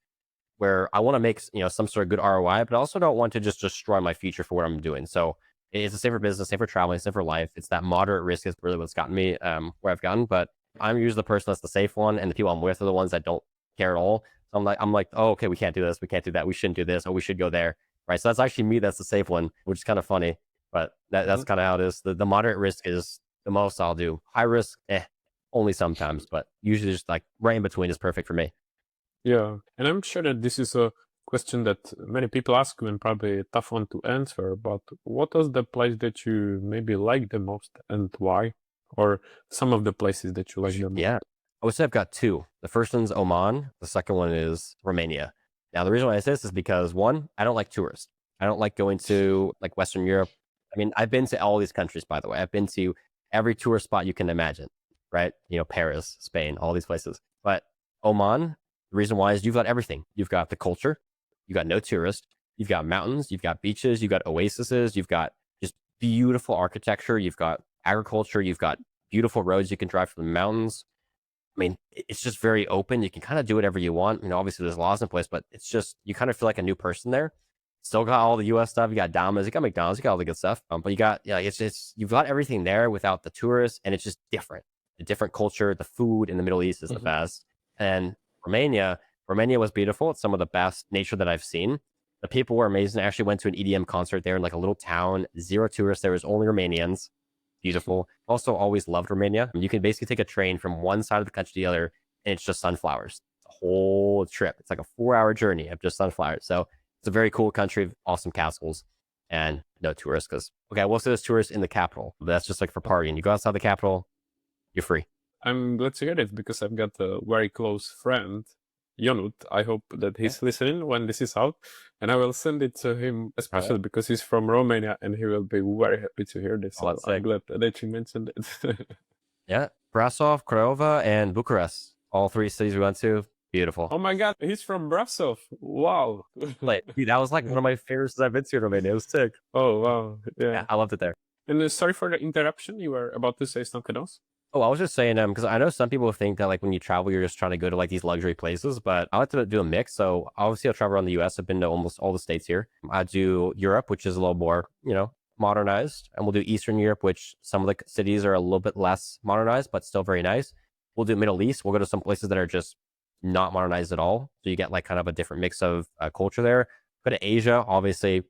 A: where I want to make some sort of good ROI, but I also don't want to just destroy my future for what I'm doing. So it's the same for business, same for traveling, same for life. It's that moderate risk is really what's gotten me where I've gotten. But I'm usually the person that's the safe one, and the people I'm with are the ones that don't care at all. So I'm like, oh, okay, we can't do this, we can't do that, we shouldn't do this, or we should go there, right? So that's actually me. That's the safe one, which is kind of funny, but that's
B: Mhm.
A: kind of how it is. The moderate risk is the most I'll do. High risk, only sometimes, but usually just like right in between is perfect for me.
B: Yeah, and I'm sure that this is a question that many people ask you and probably a tough one to answer. But what is the place that you maybe like the most and why? Or some of the places that you like the most?
A: Yeah. I would say I've got two. The first one's Oman. The second one is Romania. Now, the reason why I say this is because one, I don't like tourists. I don't like going to like Western Europe. I mean, I've been to all these countries, by the way. I've been to every tourist spot you can imagine, right? Paris, Spain, all these places. But Oman, the reason why is you've got everything. You've got the culture, you've got no tourists, you've got mountains, you've got beaches, you've got oases, you've got just beautiful architecture, you've got agriculture, you've got beautiful roads you can drive through the mountains. I mean, it's just very open. You can kind of do whatever you want. Obviously there's laws in place, but it's just you kind of feel like a new person there. Still got all the US stuff. You got Domino's, you got McDonald's, you got all the good stuff. But you got it's you've got everything there without the tourists, and it's just different. A different culture. The food in the Middle East is the
B: Mhm.
A: best. And Romania was beautiful. It's some of the best nature that I've seen. The people were amazing. I actually went to an EDM concert there in like a little town, zero tourists. There was only Romanians. Beautiful. Also, always loved Romania. You can basically take a train from one side of the country to the other, and it's just sunflowers. It's a whole trip. It's like a 4-hour journey of just sunflowers. So it's a very cool country, awesome castles, and no tourists. Because okay, I will say there's tourists in the capital, but that's just like for partying. You go outside the capital, you're free.
B: I'm glad to hear it because I've got a very close friend, Yonut. I hope that
A: Yeah.
B: he's listening when this is out, and I will send it to him,
A: All right.
B: especially because he's from Romania and he will be very happy to hear this.
A: Oh,
B: So
A: that's
B: I'm
A: sick.
B: glad that you mentioned it.
A: Yeah. Brasov, Craiova, and Bucharest. All three cities we went to. Beautiful.
B: Oh my God, he's from Brasov. Wow.
A: But dude, that was like one of my favorite cities I've been to in Romania. It was sick.
B: Oh wow,
A: Yeah,
B: yeah.
A: I loved it there.
B: And sorry for the interruption. You were about to say something else.
A: Oh, I was just saying, because I know some people think that like when you travel, you're just trying to go to like these luxury places, but I like to do a mix. So obviously, I'll travel around the U.S. I've been to almost all the states here. I do Europe, which is a little more, modernized, and we'll do Eastern Europe, which some of the cities are a little bit less modernized, but still very nice. We'll do Middle East. We'll go to some places that are just not modernized at all, so you get like kind of a different mix of culture there. Go to Asia, obviously,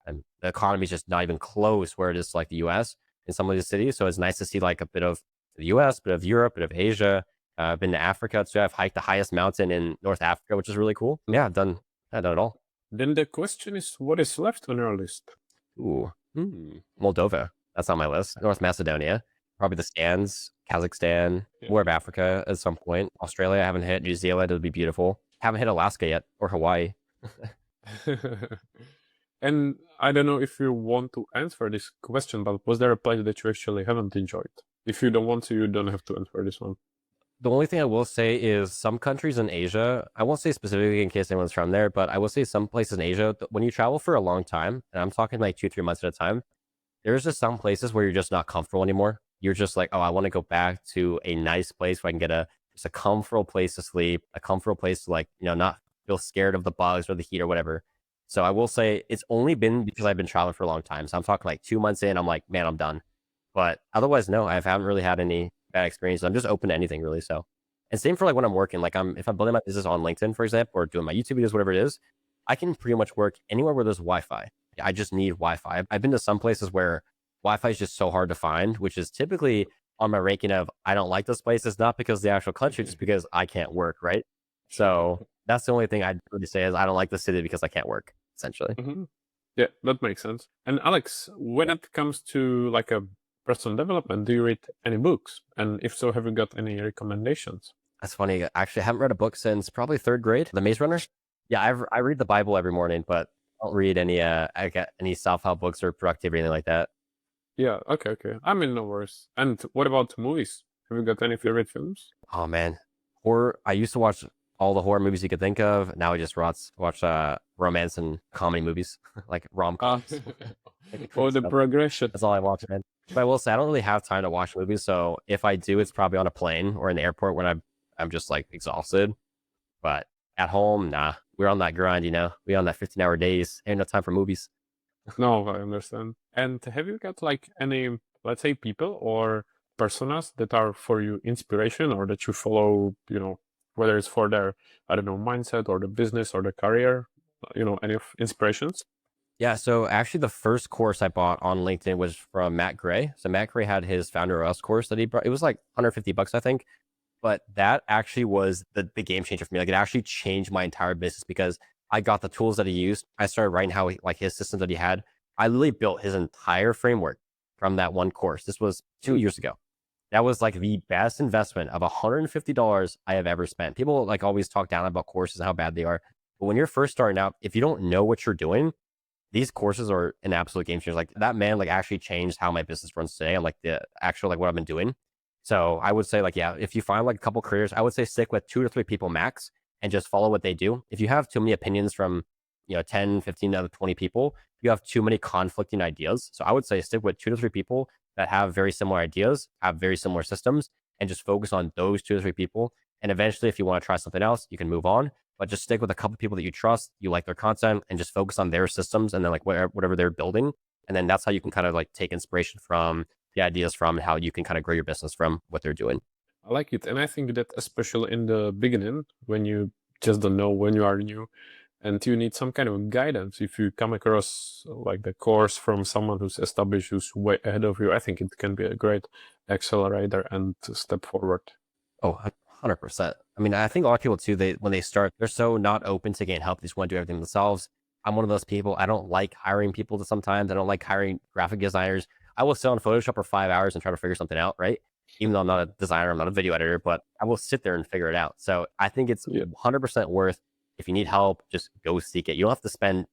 A: and the economy is just not even close where it is to, like the U.S. in some of these cities. So it's nice to see like a bit of the US, bit of Europe, bit of Asia. I've been to Africa too. I've hiked the highest mountain in North Africa, which is really cool. Yeah, I've done it all.
B: Then the question is, what is left on your list?
A: Ooh, Moldova. That's on my list. North Macedonia, probably the stands, Kazakhstan,
B: Yeah.
A: more of Africa at some point. Australia, I haven't hit. New Zealand, it would be beautiful. Haven't hit Alaska yet or Hawaii.
B: And I don't know if you want to answer this question, but was there a place that you actually haven't enjoyed? If you don't want to, you don't have to answer this one.
A: The only thing I will say is some countries in Asia, I won't say specifically in case anyone's from there, but I will say some places in Asia, when you travel for a long time, and I'm talking like 2, 3 months at a time, there's just some places where you're just not comfortable anymore. You're just like, oh, I want to go back to a nice place where I can get just a comfortable place to sleep, a comfortable place to like, not feel scared of the bugs or the heat or whatever. So I will say it's only been because I've been traveling for a long time. So I'm talking like 2 months in, I'm like, man, I'm done. But otherwise, no, I haven't really had any bad experiences. I'm just open to anything really. So, and same for like when I'm working, like if I'm building my business on LinkedIn, for example, or doing my YouTube videos, whatever it is, I can pretty much work anywhere where there's Wi-Fi. I just need Wi-Fi. I've been to some places where Wi-Fi is just so hard to find, which is typically on my ranking of I don't like those places, not because of the actual country, just because I can't work, right? So That's the only thing I'd really say is I don't like the city because I can't work, essentially.
B: Hmm. Yeah, that makes sense. And Alex, when it comes to like a personal development, do you read any books? And if so, have you got any recommendations?
A: That's funny. Actually, I haven't read a book since probably third grade. The Maze Runner. Yeah, I read the Bible every morning, but I don't read any I get any self help books or productivity or anything like that.
B: Yeah, okay, okay. I mean, no worries. And what about movies? Have you got any favorite films?
A: Oh man, horror. I used to watch all the horror movies you could think of. Now I just watch romance and comedy movies like rom
B: Ah,
A: coms, like the
B: oh,
A: crazy
B: the
A: stuff.
B: progression.
A: That's all I watch, man. But I will say I don't really have time to watch movies. So if I do, it's probably on a plane or in the airport when I'm just like exhausted. But at home, nah. We're on that grind, you know. We on that 15-hour days. Ain't no time for movies.
B: No, I understand. And have you got like any, let's say, people or personas that are for you inspiration or that you follow, whether it's for their, I don't know, mindset or the business or the career, any of inspirations?
A: Yeah, so actually the first course I bought on LinkedIn was from Matt Gray. So Matt Gray had his Founder OS course that he brought. It was like 150 bucks, I think. But that actually was the game changer for me. Like it actually changed my entire business because I got the tools that he used. I started writing how like his systems that he had. I literally built his entire framework from that one course. This was 2 years ago. That was like the best investment of $150 I have ever spent. People like always talk down about courses and how bad they are. But when you're first starting out, if you don't know what you're doing, these courses are an absolute game changer. Like that man, like actually changed how my business runs today and like the actual like what I've been doing. So I would say like, yeah, if you find like a couple careers, I would say stick with 2 to 3 people max and just follow what they do. If you have too many opinions from, 10, 15 out of 20 people, you have too many conflicting ideas. So I would say stick with 2 to 3 people that have very similar ideas, have very similar systems, and just focus on those 2 to 3 people. And eventually, if you want to try something else, you can move on, but just stick with a couple people that you trust, you like their content, and just focus on their systems and then like whatever they're building. And then that's how you can kind of like take inspiration from the ideas from how you can kind of grow your business from what they're doing.
B: I like it. And I think that especially in the beginning, when you just don't know, when you are new and you need some kind of guidance, if you come across like the course from someone who's established, who's way ahead of you, I think it can be a great accelerator and step forward.
A: Oh, 100%. I mean, I think a lot of people too, when they start, they're so not open to getting help. They just want to do everything themselves. I'm one of those people. I don't like hiring people sometimes. I don't like hiring graphic designers. I will sit on Photoshop for 5 hours and try to figure something out, right? Even though I'm not a designer, I'm not a video editor, but I will sit there and figure it out. So I think it's
B: Yeah.
A: 100% worth. If you need help, just go seek it. You don't have to spend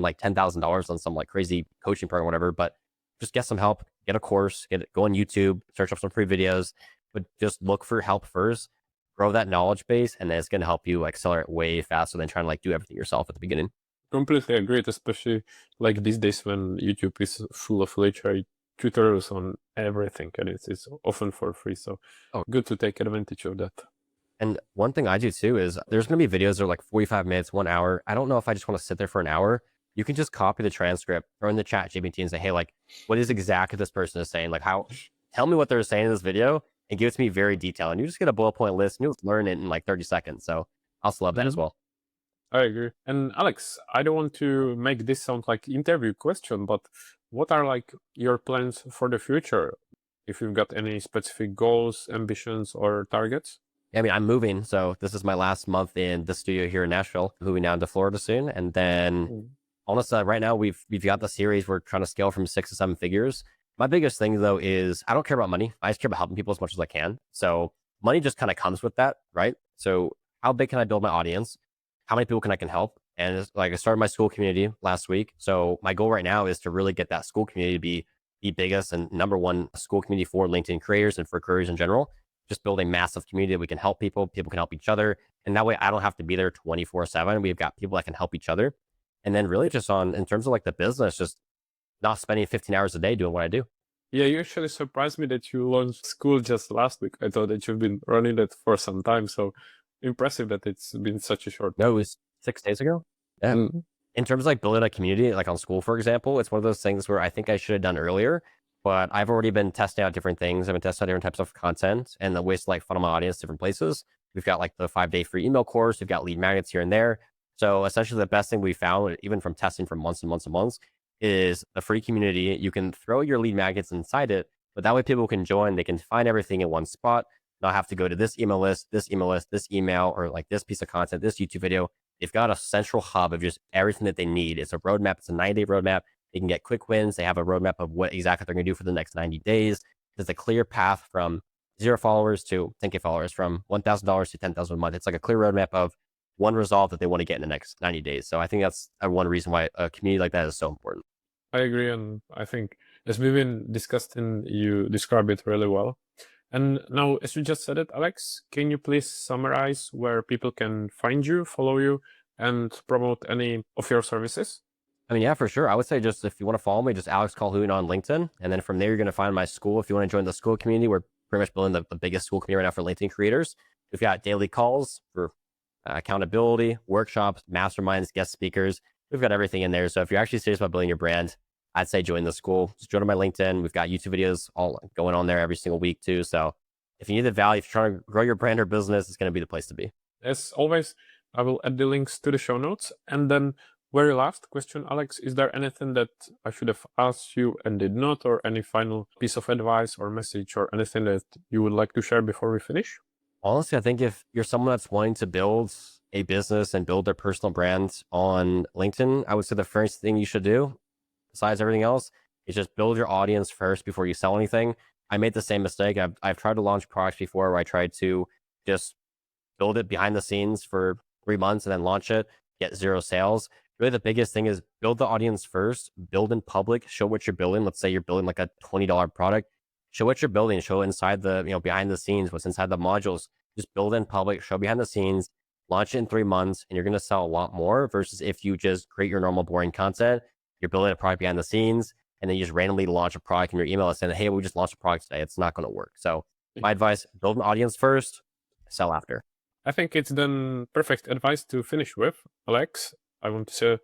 A: like $10,000 on some like crazy coaching program or whatever, but just get some help, get a course, go on YouTube, search up some free videos, but just look for help first, grow that knowledge base, and then it's going to help you accelerate way faster than trying to like do everything yourself at the beginning.
B: Completely agreed, especially like these days when YouTube is full of literary tutorials on everything and it's often for free. So
A: Oh,
B: good to take advantage of that.
A: and one thing I do too is there's going to be videos that are like 45 minutes, 1 hour. I don't know if I just want to sit there for an hour. You can just copy the transcript, throw in the chat GPT and say, hey, like, what is exactly this person is saying? Like, tell me what they're saying in this video and give it to me very detailed. And you just get a bullet point list and you'll learn it in like 30 seconds. So I also love that as
B: Mhm.
A: well.
B: I agree. And Alex, I don't want to make this sound like interview question, but what are like your plans for the future? If you've got any specific goals, ambitions, or targets?
A: Yeah, I mean, I'm moving. So this is my last month in the studio here in Nashville, moving down to Florida soon. And then
B: Mm.
A: honestly, right now we've got the series. We're trying to scale from 6 to 7 figures. My biggest thing though is I don't care about money. I just care about helping people as much as I can. So money just kind of comes with that, right? So how big can I build my audience? How many people can help? And like I started my school community last week. So my goal right now is to really get that school community to be the biggest and number one school community for LinkedIn creators and for careers in general. Just build a massive community that we can help people. People can help each other. And that way I don't have to be there 24/7. We've got people that can help each other. And then really just in terms of like the business, just not spending 15 hours a day doing what I do.
B: Yeah, you actually surprised me that you launched school just last week. I thought that you've been running it for some time. So impressive that it's been such a short
A: No, it
B: time.
A: was 6 days ago. Yeah.
B: Mm.
A: In terms of like building a community, like on school, for example, it's one of those things where I think I should have done earlier, but I've already been testing out different things. I've been testing out different types of content and the ways to like funnel my audience different places. We've got like the 5-day free email course. We've got lead magnets here and there. So essentially the best thing we found, even from testing for months and months and months, is the free community. You can throw your lead magnets inside it, but that way people can join. They can find everything in one spot. not have to go to this email list, this email list, this email, or like this piece of content, this YouTube video. They've got a central hub of just everything that they need. It's a roadmap. It's a 90-day roadmap. They can get quick wins. They have a roadmap of what exactly they're going to do for the next 90 days. There's a clear path from 0 followers to 10K followers, from $1,000 to 10,000 a month. It's like a clear roadmap of one result that they want to get in the next 90 days. So I think that's one reason why a community like that is so important.
B: I agree, and I think as we've been discussing, you describe it really well. And now, as you just said it, Alex, can you please summarize where people can find you, follow you, and promote any of your services?
A: I mean, yeah, for sure. I would say just if you want to follow me, just Alex Calhoun on LinkedIn. And then from there, you're going to find my school. If you want to join the school community, we're pretty much building the biggest school community right now for LinkedIn creators. We've got daily calls for accountability, workshops, masterminds, guest speakers. We've got everything in there. So if you're actually serious about building your brand, I'd say join the school. Just join my LinkedIn. We've got YouTube videos all going on there every single week too. So if you need the value, if you're trying to grow your brand or business, it's going to be the place to be.
B: As always, I will add the links to the show notes. And then very last question, Alex, is there anything that I should have asked you and did not, or any final piece of advice or message or anything that you would like to share before we finish?
A: Honestly, I think if you're someone that's wanting to build a business and build their personal brand on LinkedIn, I would say the first thing you should do, besides everything else, is just build your audience first before you sell anything. I made the same mistake. I've tried to launch products before where I tried to just build it behind the scenes for 3 months and then launch it, get 0 sales. Really, the biggest thing is build the audience first, build in public, show what you're building. Let's say you're building like a $20 product. Show what you're building, show inside the, behind the scenes, what's inside the modules. Just build in public, show behind the scenes, launch it in 3 months, and you're going to sell a lot more versus if you just create your normal boring content, you're building a product behind the scenes, and then you just randomly launch a product in your email list saying, hey, we just launched a product today. It's not going to work. So my advice, build an audience first, sell after.
B: I think it's then perfect advice to finish with. Alex, I want to say a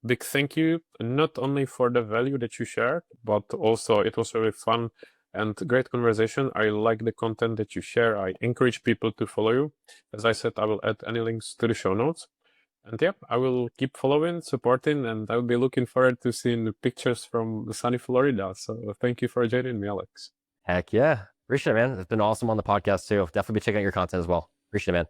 B: big thank you, not only for the value that you shared, but also it was really fun and great conversation. I like the content that you share. I encourage people to follow you. As I said, I will add any links to the show notes. And yeah, I will keep following, supporting, and I'll be looking forward to seeing the pictures from the sunny Florida. So thank you for joining me, Alex.
A: Heck yeah. Appreciate it, man. It's been awesome on the podcast too. Definitely be checking out your content as well. Appreciate it, man.